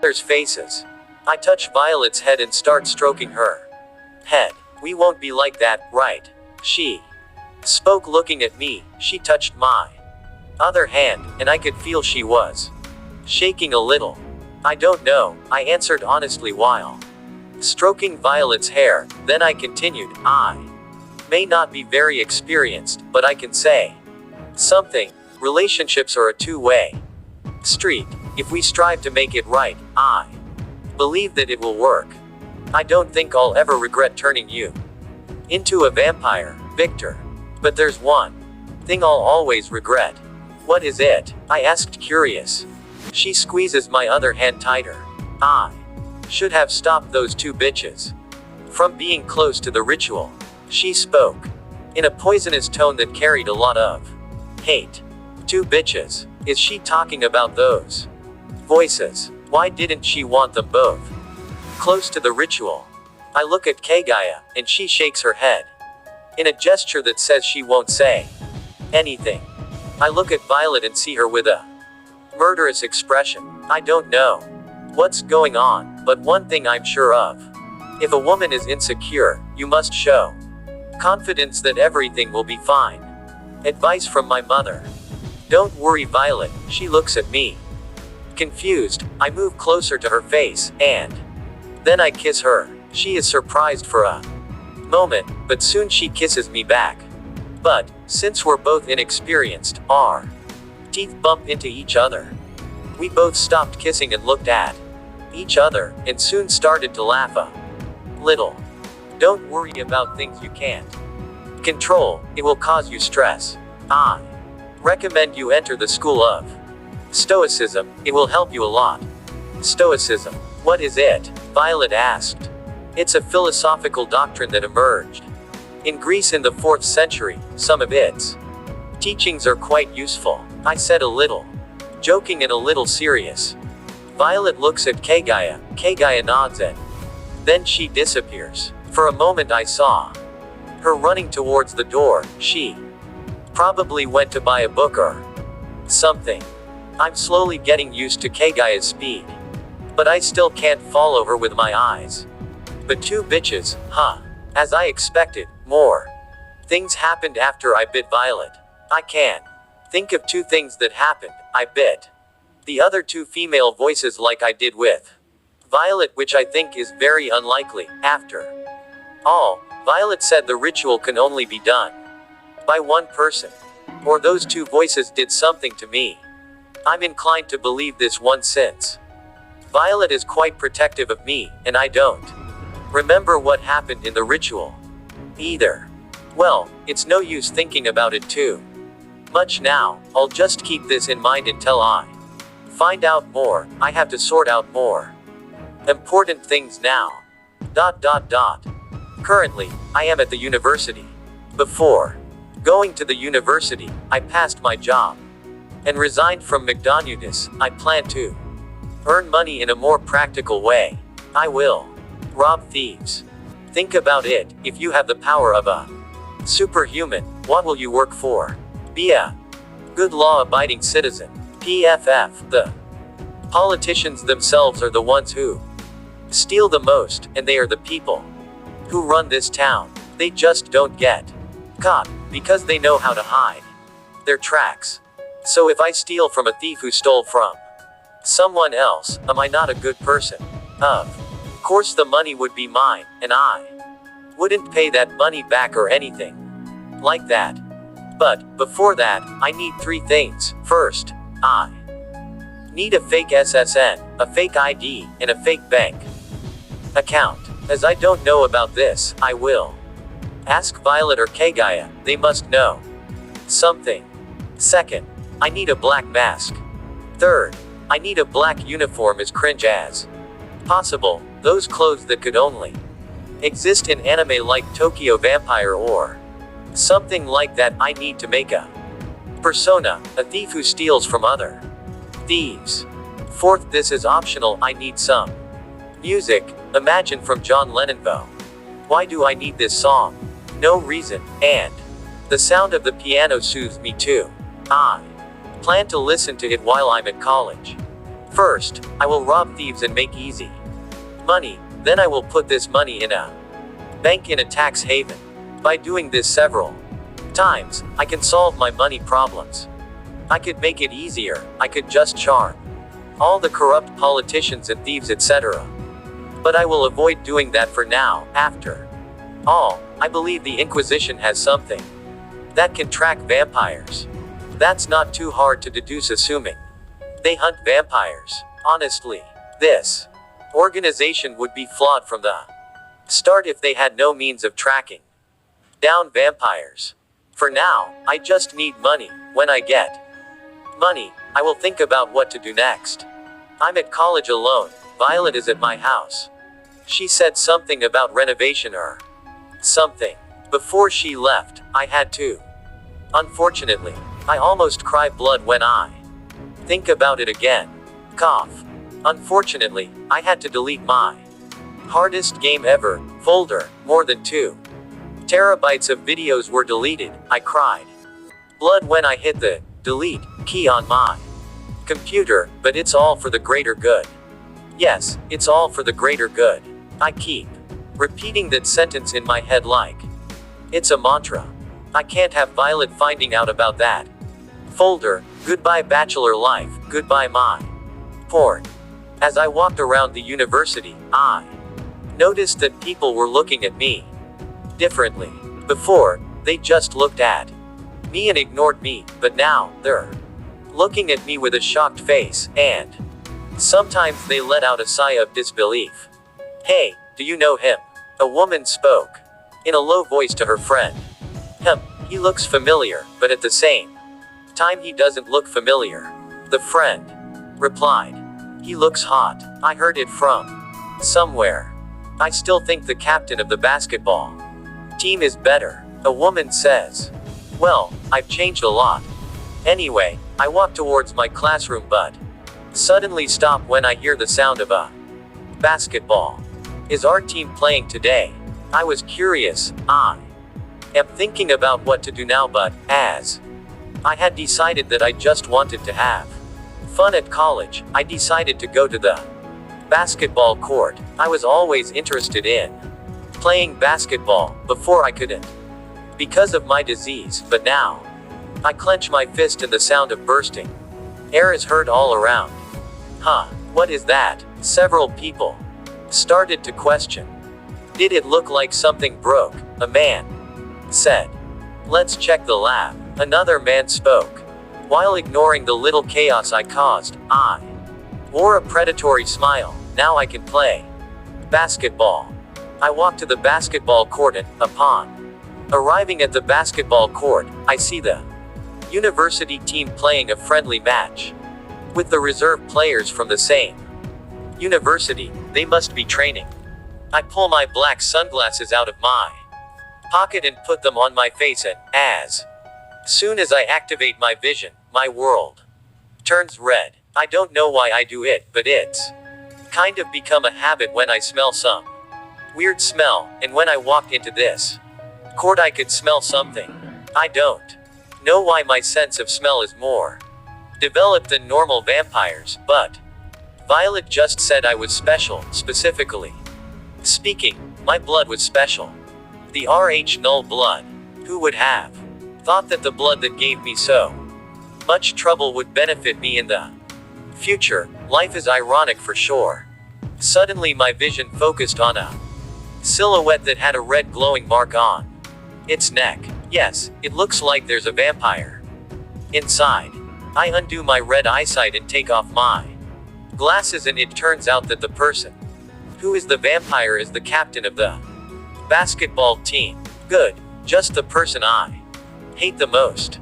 others' faces. I touch Violet's head and start stroking her head. We won't be like that, right? She spoke looking at me. She touched my other hand, and I could feel she was shaking a little. I don't know, I answered honestly while stroking Violet's hair. Then I continued, I may not be very experienced, but I can say something. Relationships are a two-way street. If we strive to make it right, I believe that it will work. I don't think I'll ever regret turning you into a vampire, Victor. But there's one thing I'll always regret. What is it? I asked, curious. She squeezes my other hand tighter. I should have stopped those two bitches from being close to the ritual. She spoke in a poisonous tone that carried a lot of hate. Two bitches. Is she talking about those voices? Why didn't she want them both close to the ritual? I look at Kagaya, and she shakes her head in a gesture that says she won't say anything. I look at Violet and see her with a murderous expression. I don't know what's going on, but one thing I'm sure of. If a woman is insecure, you must show confidence that everything will be fine. Advice from my mother. Don't worry, Violet. She looks at me confused. I move closer to her face, and then I kiss her. She is surprised for a moment, but soon she kisses me back. But, since we're both inexperienced, our teeth bump into each other. We both stopped kissing and looked at each other, and soon started to laugh a little. Don't worry about things you can't control, it will cause you stress. I recommend you enter the school of Stoicism, it will help you a lot. Stoicism. What is it? Violet asked. It's a philosophical doctrine that emerged in Greece in the 4th century. Some of its teachings are quite useful. I said, a little joking and a little serious. Violet looks at Kagaya. Kagaya nods and then she disappears. For a moment I saw her running towards the door. She probably went to buy a book or something. I'm slowly getting used to Kagaya's speed, but I still can't follow her with my eyes. But two bitches, huh? As I expected, more things happened after I bit Violet. I can think of two things that happened. I bit the other two female voices like I did with Violet, which I think is very unlikely. After all, Violet said the ritual can only be done by one person, or those two voices did something to me. I'm inclined to believe this one since Violet is quite protective of me, and I don't remember what happened in the ritual either. Well, it's no use thinking about it too much now. I'll just keep this in mind until I find out more. I have to sort out more important things now. Currently, I am at the university. Before going to the university, I passed my job and resigned from McDonald's. I plan to earn money in a more practical way. I will rob thieves. Think about it. If you have the power of a superhuman, what will you work for? Be a good law-abiding citizen. PFF. The politicians themselves are the ones who steal the most, and they are the people who run this town. They just don't get caught, because they know how to hide their tracks. So if I steal from a thief who stole from someone else, am I not a good person? Of course the money would be mine, and I wouldn't pay that money back or anything like that. But, before that, I need 3 things. First, I need a fake SSN, a fake ID, and a fake bank account. As I don't know about this, I will ask Violet or Kagaya. They must know something. Second, I need a black mask. Third, I need a black uniform as cringe as possible. Those clothes that could only exist in anime like Tokyo Vampire or something like that. I need to make a persona, a thief who steals from other thieves. Fourth, this is optional. I need some music. Imagine from John Lennon though. Why do I need this song? No reason, and the sound of the piano soothes me too. I plan to listen to it while I'm at college. First, I will rob thieves and make easy money. Then I will put this money in a bank in a tax haven. By doing this several times, I can solve my money problems. I could make it easier. I could just charm all the corrupt politicians and thieves, etc. But I will avoid doing that for now. After all, I believe the Inquisition has something that can track vampires. That's not too hard to deduce, assuming they hunt vampires. Honestly, this organization would be flawed from the start if they had no means of tracking down vampires. For now, I just need money. When I get money, I will think about what to do next. I'm at college alone. Violet is at my house. She said something about renovation or something. Before she left, I had to. Unfortunately, I almost cry blood when I think about it again. Cough. Unfortunately, I had to delete my hardest game ever folder. More than 2 terabytes of videos were deleted. I cried blood when I hit the delete key on my computer, but it's all for the greater good. Yes, it's all for the greater good. I keep repeating that sentence in my head like it's a mantra. I can't have Violet finding out about that folder. Goodbye bachelor life, goodbye my porn. As I walked around the university, I noticed that people were looking at me differently. Before, they just looked at me and ignored me, but now, they're looking at me with a shocked face, and sometimes they let out a sigh of disbelief. Hey, do you know him? A woman spoke in a low voice to her friend. He looks familiar, but at the same time he doesn't look familiar. The friend replied. He looks hot. I heard it from somewhere. I still think the captain of the basketball team is better. A woman says. Well, I've changed a lot. Anyway, I walk towards my classroom but suddenly stop when I hear the sound of a basketball. Is our team playing today? I was curious. I am thinking about what to do now, but as I had decided that I just wanted to have fun at college, I decided to go to the basketball court. I was always interested in playing basketball before I couldn't because of my disease, but now I clench my fist and the sound of bursting air is heard all around. What is that? Several people started to question. Did it look like something broke? A man said. Let's check the lab. Another man spoke. While ignoring the little chaos I caused, I wore a predatory smile. Now I can play basketball. I walked to the basketball court and, upon arriving at the basketball court, I see the university team playing a friendly match with the reserve players from the same university. They must be training. I pull my black sunglasses out of my pocket and put them on my face, and as soon as I activate my vision, my world turns red. I don't know why I do it, but it's kind of become a habit when I smell some weird smell, and when I walked into this court I could smell something. I don't know why my sense of smell is more developed than normal vampires, but Violet just said I was special. Specifically speaking, my blood was special. The RH null blood. Who would have thought that the blood that gave me so much trouble would benefit me in the future? Life is ironic for sure. Suddenly my vision focused on a silhouette that had a red glowing mark on its neck. Yes, it looks like there's a vampire inside. I undo my red eyesight and take off my glasses, and it turns out that the person who is the vampire is the captain of the basketball team. Good. Just the person I hate the most.